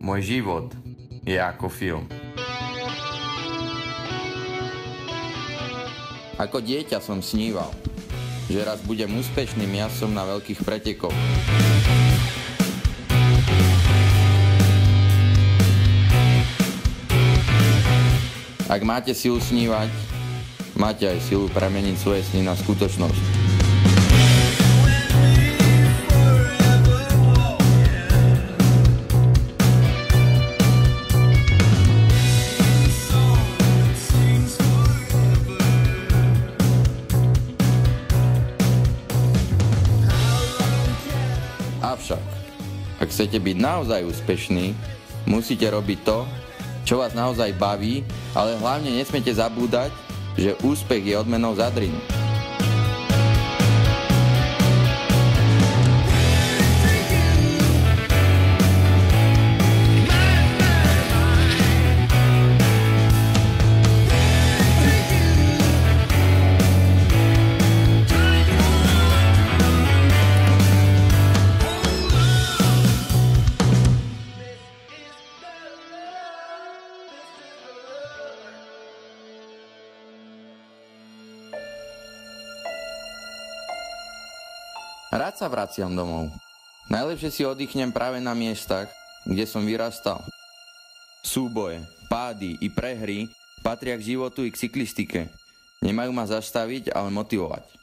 Môj život je ako film. Ako dieťa som sníval, že raz budem úspešným jazdcom na veľkých pretekoch. Ak máte silu snívať, máte aj silu premeniť svoje sny na skutočnosť. Avšak, ak chcete byť naozaj úspešní, musíte robiť to, čo vás naozaj baví, ale hlavne nesmiete zabúdať, že úspech je odmenou za drinu. Rád sa vraciam domov. Najlepšie si oddychnem práve na miestach, kde som vyrastal. Súboje, pády i prehry patria k životu i k cyklistike. Nemajú ma zastaviť, ale motivovať.